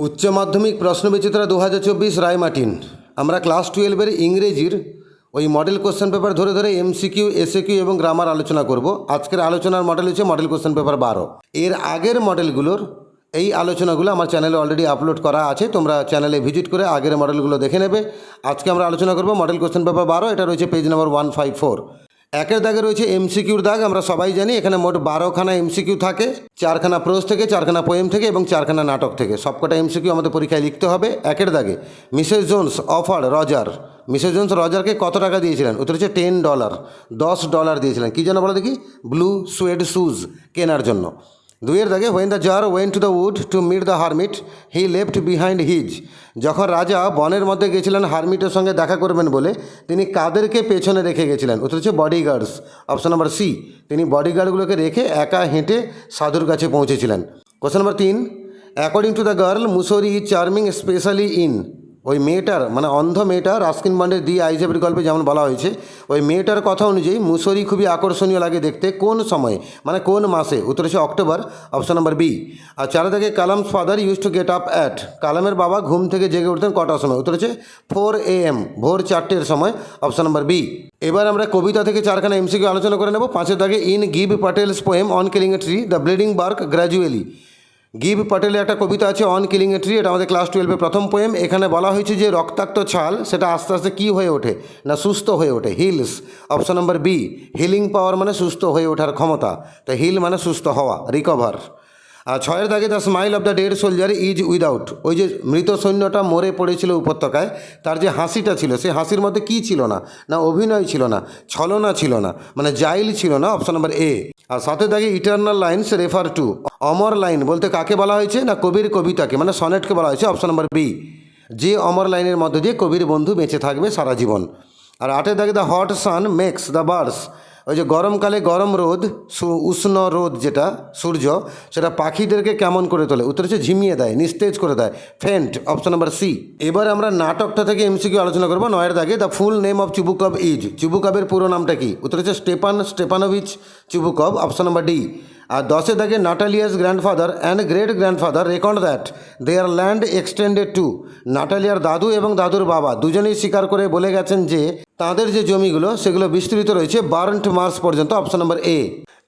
উচ্চ মাধ্যমিক প্রশ্নবিচিত্রা 2024 রায়মার্টিন। আমরা ক্লাস 12-এর ইংরেজির ওই মডেল কোশ্চেন পেপার ধরে ধরে এমসিকিউ, এসএকিউ এবং গ্রামার আলোচনা করব। আজকের আলোচনার মডেল হচ্ছে মডেল কোশ্চেন পেপার 12। এর আগের মডেলগুলোর এই আলোচনাগুলো আমার চ্যানেলে অলরেডি আপলোড করা আছে, তোমরা চ্যানেলে ভিজিট করে আগের মডেলগুলো দেখে নেবে। আজকে আমরা আলোচনা করব মডেল কোশ্চেন পেপার 12। এটা রয়েছে পেজ নাম্বার 154। একের দাগে রয়েছে এমসিকিউর দাগ। আমরা সবাই জানি এখানে মোট 12খানা এমসিকিউ থাকে, 4খানা প্রোজ থেকে, 4খানা পোয়েম থেকে এবং 4খানা নাটক থেকে। সবকটা এমসিকিউ আমাদের পরীক্ষায় লিখতে হবে। একের দাগে Mrs Jones offer Roger. Mrs Jones রজারকে কত টাকা দিয়েছিলেন? উত্তর হচ্ছে $10, $10 দিয়েছিলেন। কী জন্য বলো দেখি? ব্লু সুয়েড শুজ কেনার জন্য। দুইয়ের দাগে when the tsar went to the wood to meet the hermit he left behind his. যখন রাজা বনের মধ্যে গেছিলেন হারমিটের সঙ্গে দেখা করবেন বলে, তিনি কাদেরকে পেছনে রেখে গেছিলেন? উত্তর হচ্ছে বডিগার্ডস। অপশন নাম্বার সি, তিনি বডিগার্ডগুলোকে রেখে একা হেঁটে সাধুর কাছে পৌঁছেছিলেন। Question number 3, according to the girl Mussoorie is charming specially in. ওই মেয়েটার মানে অন্ধ মেয়েটা রাস্কিন বন্ডের দি আইজাবের গল্পে যেমন বলা হয়েছে, ওই মেয়েটার কথা অনুযায়ী মুসোরি খুবই আকর্ষণীয় লাগে দেখতে কোন সময়ে, মানে কোন মাসে? উত্তর হচ্ছে অক্টোবর। Option number B. আর 4 থেকে Kalam's father use to get up at. কালামের বাবা ঘুম থেকে জেগে উঠতেন কটার সময়? উত্তর হচ্ছে 4 AM, ভোর 4টের সময়। Option number B. এবার আমরা কবিতা থেকে 4খানা এমসিকিউ আলোচনা করে নেব। 5 দাগে in Gieve Patel's poem on killing a tree the bleeding bark gradually. Gieve প্যাটেলের একটা কবিতা আছে অন কিলিং এ ট্রি, এটা আমাদের ক্লাস 12-এর প্রথম পোয়েম। এখানে বলা হয়েছে যে রক্তাক্ত ছাল সেটা আস্তে আস্তে কী হয়ে ওঠে? না সুস্থ হয়ে ওঠে, heals. Option number B. Healing power মানে সুস্থ হয়ে ওঠার ক্ষমতা, তো হিল মানে সুস্থ হওয়া, রিকভার। আর 6 দাগে the smile of the dead soldier is without. ওই যে মৃত সৈন্যটা মরে পড়েছিল উপত্যকায়, তার যে হাসিটা ছিল সেই হাসির মধ্যে কী ছিল না? না অভিনয় ছিল না, ছলনা ছিল না, মানে জাইল ছিল না। অপশন নাম্বার এ। আর 7 দাগে eternal lines refer to. Amar line বলতে কাকে বলা হয়েছে? না কবির কবিতাকে, মানে সনেটকে বলা হয়েছে। অপশন নাম্বার বি, যে অমর লাইনের মধ্যে দিয়ে কবির বন্ধু বেঁচে থাকবে সারা জীবন। আর 8 দাগে the hot sun makes the birds. ওই যে গরমকালে গরম রোদ, উষ্ণ রোদ যেটা সূর্য, সেটা পাখিদেরকে কেমন করে তোলে? উত্তর হচ্ছে ঝিমিয়ে দেয়, নিস্তেজ করে দেয়, ফেন্ট। Option number C. এবার আমরা নাটকটা থেকে এমসিকিউ আলোচনা করবো। 9 দাগে the full name of Chubukov is. চুবুকভের পুরো নামটা কি? উত্তর হচ্ছে Stepanovich Chubukov. Option number D. আর 10 দাগে Natalia's grandfather and great grandfather record that their land extended to. নাটালিয়ার দাদু এবং দাদুর বাবা দুজনেই স্বীকার করে বলে গেছেন যে তাদের যে জমিগুলো সেগুলো বিস্তৃত রয়েছে বার্ন্ট মার্স পর্যন্ত। Option number A.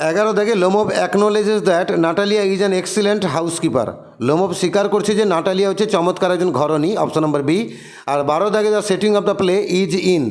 11 দাগে Lomov acknowledges that Natalia is an excellent housekeeper. Lomov স্বীকার করছে যে নাটালিয়া হচ্ছে চমৎকার একজন ঘরণী। Option number B. আর 12 দাগে the setting of the play is in.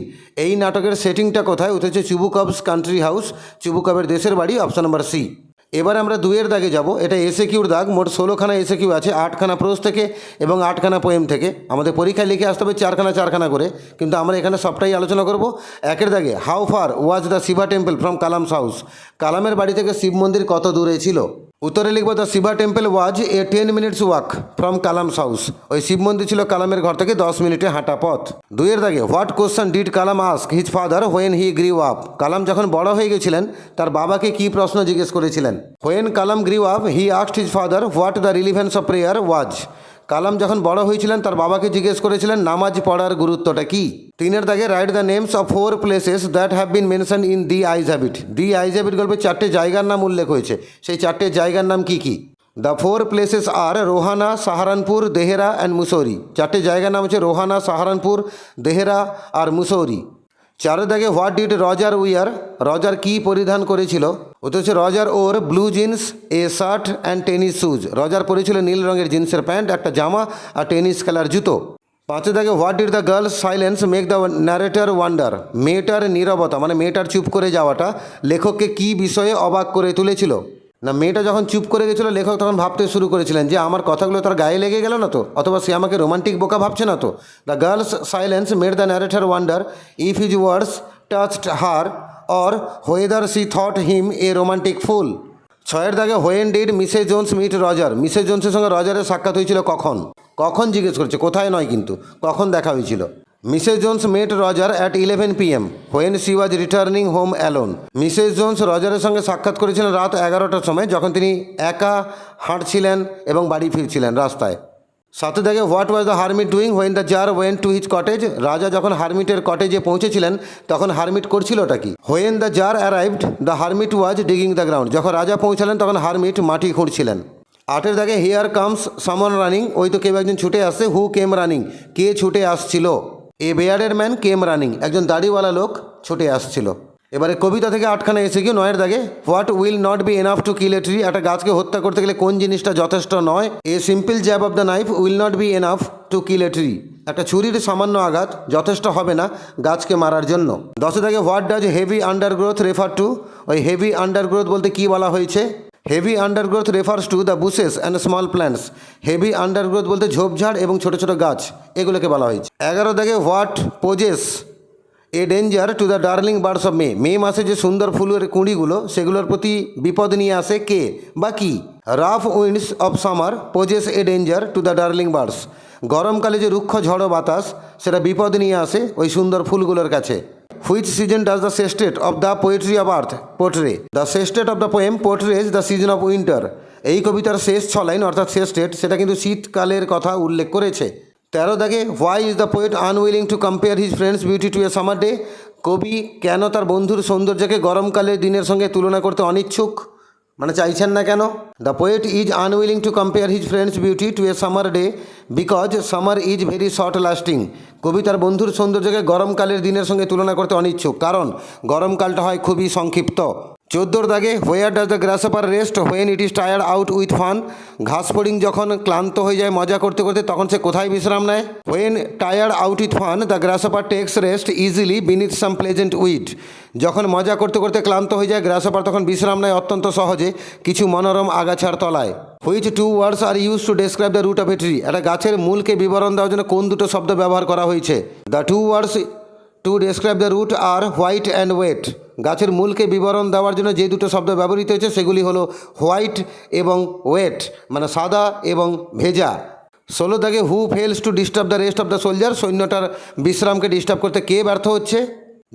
এই নাটকের সেটিংটা কোথায়? উঠে হচ্ছে চুবুকভস কান্ট্রি হাউস, চুবুকভের দেশের বাড়ি। Option number C. এবার আমরা 2-এর দাগে যাব। এটা এসএকিউর দাগ। মোট 16খানা এসএকিউ আছে, 8খানা প্রোজ থেকে এবং 8খানা পোয়েম থেকে। আমাদের পরীক্ষায় লিখে আসতে হবে 4খানা করে, কিন্তু আমরা এখানে সবটাই আলোচনা করব। 1-এর দাগে how far was the Shiva temple from Kalam's house. কালামের বাড়ি থেকে শিব মন্দির কত দূরে ছিল? উত্তরে লিখব the Shiva temple was a 10 minutes walk from Kalam's house. ওই শিব মন্দির ছিল কালামের ঘর থেকে 10 মিনিটে হাঁটা পথ। 2-এর দাগে what question did Kalam ask his father when he grew up. Kalam যখন বড় হয়ে গেছিলেন তার বাবাকে কি প্রশ্ন জিজ্ঞেস করেছিলেন? When Kalam grew up he asked his father what the relevance of prayer was. Kalam যখন বড় হয়েছিলেন তার বাবাকে জিজ্ঞেস করেছিলেন নামাজ পড়ার গুরুত্বটা কি। 3-এর দাগে write the names of 4 places that have been mention in the eyes have it. The eyes have it গল্পে 4টে জায়গার নাম উল্লেখ হয়েছে, সেই 4টে জায়গার নাম কি কি? The 4 places are Rohana, Saharanpur, Dehra and Mussoorie. 4টে জায়গার নাম হচ্ছে রোহানা, সাহারানপুর, দেহেরা আর মুসৌরি। 4-এর দাগে what did Roger wear. Roger কি পরিধান করেছিল? ওটা হচ্ছে রজার ওর blue jeans, a shirt and tennis shoes. Roger পরেছিল নীল রঙের জিন্সের প্যান্ট, একটা জামা আর টেনিস খেলার জুতো। 5-এর দাগে what did the girl's silence make the narrator wonder. মেয়েটার নীরবতা মানে মেয়েটার চুপ করে যাওয়াটা লেখককে কি বিষয়ে অবাক করে তুলেছিল? না মেয়েটা যখন চুপ করে গেছিলো লেখক তখন ভাবতে শুরু করেছিলেন যে আমার কথাগুলো তার গায়ে লেগে গেল না তো, অথবা সে আমাকে রোমান্টিক বোকা ভাবছে না তো। The girl's silence made the narrator wonder if his words touched her or whether she thought him a romantic fool. 6-এর দাগে when did Mrs Jones meet Roger. Mrs জোন্সের সঙ্গে রজারের সাক্ষাৎ হয়েছিল কখন? কখন জিজ্ঞেস করছে, কোথায় নয় কিন্তু, কখন দেখা হয়েছিল। Mrs Jones met Roger at 11 PM when she was returning home alone. Mrs Jones রজারের সঙ্গে সাক্ষাৎ করেছিলেন রাত 11টার সময়, যখন তিনি একা হাঁটছিলেন এবং বাড়ি ফিরছিলেন রাস্তায়। 7 দাগে what was the hermit doing when the tsar went to his cottage. রাজা যখন হারমিটের কটেজে পৌঁছেছিলেন তখন হারমিট করছিলটা কি? When the tsar arrived the hermit was digging the ground. যখন রাজা পৌঁছালেন তখন হারমিট মাটি খুঁড়ছিলেন। 8 দাগে হিয়ার কামস সামন রানিং, ওই তো কেউ একজন ছুটে আসছে। হু কেম রানিং, কে ছুটে আসছিল। এ বেয়ার্ডেড ম্যান কেম রানিং, একজন দাড়িওয়ালা লোক ছুটে আসছিল। এবারে কবিতা থেকে 8খানা এসে কি 9 দাগে what will not be enough to kill A tree, একটা গাছকে হত্যা করতে গেলে কোন জিনিসটা যথেষ্ট নয়। A simple jab of the knife will not be enough to kill A tree, একটা ছুরির সামান্য আঘাত যথেষ্ট হবে না গাছকে মারার জন্য। 10 দাগে what does heavy undergrowth refer to, ওই হেভি আন্ডারগ্রোথ বলতে কি বলা হয়েছে। Heavy undergrowth refers to the bushes and small plants, heavy undergrowth বলতে ঝোপঝাড় এবং ছোটো ছোটো গাছ, এগুলোকে বলা হয়েছে। 11 দাগে what poses a danger to the darling birds of May, May মাসে যে সুন্দর ফুলের কুঁড়িগুলো সেগুলোর প্রতি বিপদ নিয়ে আসে কে বা কি। Rough winds of summer poses a danger to the darling birds, গরমকালে যে রুক্ষ ঝড়ো বাতাস সেটা বিপদ নিয়ে আসে ওই সুন্দর ফুলগুলোর কাছে। Which season does the sestet of the poetry of earth portray, the sestet of the poem portrays the season of winter, এই কবিতার শেষ 6 লাইন অর্থাৎ সেস্টেট সেটা কিন্তু শীতকালের কথা উল্লেখ করেছে। 13 দাগে why is the poet unwilling to compare his friend's beauty to a summer day, কবি কেন তার বন্ধুর সৌন্দর্যকে গরমকালের দিনের সঙ্গে তুলনা করতে অনিচ্ছুক, মানে চাইছেন না কেন। The poet is unwilling to compare his friend's beauty to a summer day because summer is very short lasting, কবি তার বন্ধুর সৌন্দর্যকে গরমকালের দিনের সঙ্গে তুলনা করতে অনিচ্ছুক কারণ গরমকালটা হয় খুবই সংক্ষিপ্ত। 14 দাগে where does the গ্রাসহপার rest when it is tired out with fun, ঘাসফড়িং যখন ক্লান্ত হয়ে যায় মজা করতে করতে তখন সে কোথায় বিশ্রাম নেয়। When tired out with fun the grasshopper takes rest easily beneath some pleasant weed, যখন মজা করতে করতে ক্লান্ত হয়ে যায় গ্রাসহপার তখন বিশ্রাম নেয় অত্যন্ত সহজে কিছু মনোরম আগাছার তলায়। Which 2 words are use to describe the root of a tree, একটা গাছের মূলকে বিবরণ দেওয়ার জন্য কোন দুটো শব্দ ব্যবহার করা হয়েছে। The 2 words to describe the root are white and wet, গাছের মূলকে বিবরণ দেওয়ার জন্য যে দুটো শব্দ ব্যবহৃত হয়েছে সেগুলি হলো হোয়াইট এবং ওয়েট, মানে সাদা এবং ভেজা। 16 দাগে who fails to disturb the rest of the soldier, সৈন্যটার বিশ্রামকে ডিস্টার্ব করতে কে ব্যর্থ হচ্ছে।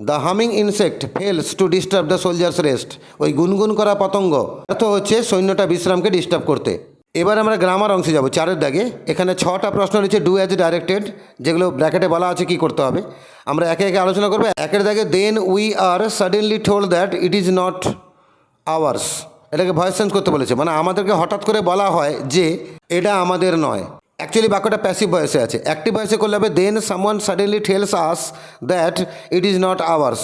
The humming insect fails to disturb the soldier's rest, ওই গুনগুন করা পতঙ্গ ব্যর্থ হচ্ছে সৈন্যটা বিশ্রামকে ডিস্টার্ব করতে। এবার আমরা গ্রামার অংশে যাব 4 দাগে, এখানে 6টা প্রশ্ন রয়েছে ডু অ্যাজ ডাইরেক্টেড, যেগুলো ব্র্যাকেটে বলা আছে কি করতে হবে, আমরা একে একে আলোচনা করবো। 1 দাগে then we are suddenly told that it is not ours, এটাকে ভয়েস চেঞ্জ করতে বলেছে, মানে আমাদেরকে হঠাৎ করে বলা হয় যে এটা আমাদের নয়। অ্যাকচুয়ালি বাক্যটা প্যাসিভ ভয়েসে আছে, অ্যাক্টিভ ভয়েসে করলে হবে then someone suddenly tells us that it is not ours,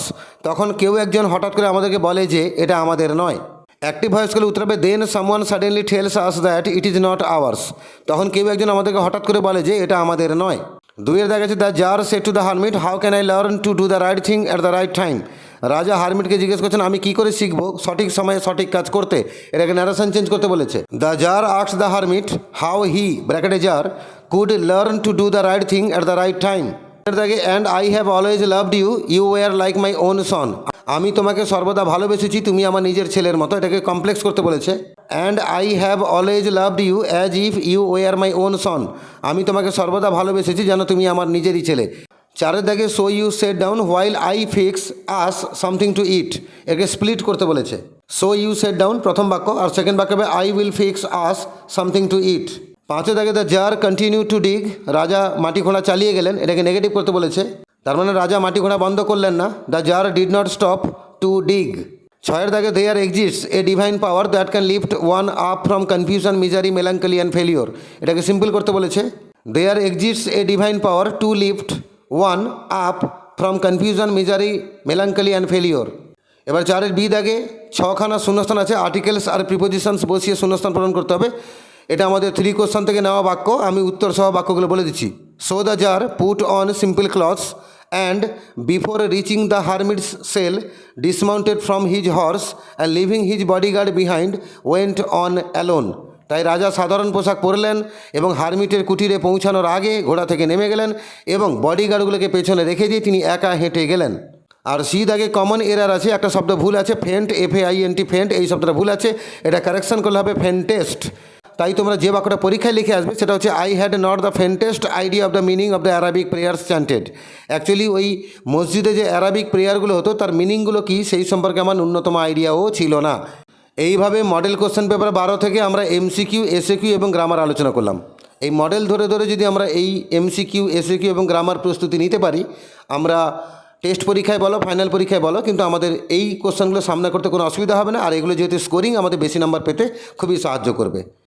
তখন কেউ একজন হঠাৎ করে আমাদেরকে বলে যে এটা আমাদের নয়। অ্যাক্টিভ ভয়েস করলে উত্তর হবে then someone suddenly tells us that it is not ours, তখন কেউ একজন আমাদেরকে হঠাৎ করে বলে যে এটা আমাদের নয়। 2 দেখা যাচ্ছে the tsar said to the hermit how can I learn to do the right thing at the right time, রাজা হারমিটকে জিজ্ঞেস করছেন আমি কি করে শিখবো সঠিক সময়ে সঠিক কাজ করতে, এটাকে ন্যারেশন চেঞ্জ করতে বলেছে। The tsar asked the hermit how he ব্র্যাকেটে tsar could learn to do the right thing at the right time. দেখে and I have always loved you you were like my own son, আমি তোমাকে সর্বদা ভালোবেসেছি তুমি আমার নিজের ছেলের মতো, এটাকে কমপ্লেক্স করতে বলেছে। And I have always loved you as if you were my own son, আমি তোমাকে সর্বদা ভালোবেসেছি যেন তুমি আমার নিজেরই ছেলে। 4 দাগে so you set down while I fix us something to eat, একে স্প্লিট করতে বলেছে। সো ইউ সেট ডাউন প্রথম বাক্য, আর সেকেন্ড বাক্য হবে I will fix us something to eat. 5 দাগে the tsar continue to dig, রাজা মাটি খোঁড়া চালিয়ে গেলেন, এটাকে নেগেটিভ করতে বলেছে, তার মানে রাজা মাটি খোঁড়া বন্ধ করলেন না। The tsar did not stop to dig. 6 দাগে there exists a divine power that can lift one up from confusion misery melancholy and failure, এটাকে সিম্পল করতে বলেছে। There exists a divine power to lift one up from confusion misery melancholy and failure. এবার 4 B দাগে 6খানা শূন্যস্থান আছে, articles are prepositions বসিয়ে শূন্যস্থান পূরণ করতে হবে। এটা আমাদের 3 কোশ্চেন থেকে নেওয়া বাক্য, আমি উত্তর সহ বাক্যগুলো বলে দিচ্ছি। So the tsar put on simple clothes and before reaching the hermit's cell dismounted from his horse and leaving his bodyguard behind went on alone, তাই রাজা সাধারণ পোশাক পরলেন এবং হারমিটের কুটিরে পৌঁছানোর আগে ঘোড়া থেকে নেমে গেলেন এবং বডিগার্ডগুলোকে পেছনে রেখে দিয়ে তিনি একা হেঁটে গেলেন। আর সি দাগে কমন এরার আছে, একটা শব্দ ভুল আছে ফেন্ট, FAINT ফেন্ট, এই শব্দটা ভুল আছে, এটা কারেকশন করলে হবে ফেন্টেস্ট। তাই তোমরা যে বাক্যটা পরীক্ষায় লিখে আসবে সেটা হচ্ছে I had not the faintest idea of the meaning of the Arabic prayers chanted. Actually ওই মসজিদে যে অ্যারাবিক প্রেয়ারগুলো হতো তার মিনিংগুলো কী সেই সম্পর্কে আমার ন্যূনতম আইডিয়াও ছিল না। এইভাবে মডেল কোশ্চেন পেপার 12 থেকে আমরা MCQ, SAQ এবং গ্রামার আলোচনা করলাম। এই মডেল ধরে ধরে যদি আমরা এই MCQ, SAQ এবং গ্রামার প্রস্তুতি নিতে পারি, আমরা টেস্ট পরীক্ষায় বলো ফাইনাল পরীক্ষায় বলো কিন্তু আমাদের এই কোশ্চেনগুলো সামনা করতে কোনো অসুবিধা হবে না। আর এগুলো যেহেতু স্কোরিং আমাদের বেশি নাম্বার পেতে খুবই সাহায্য করবে।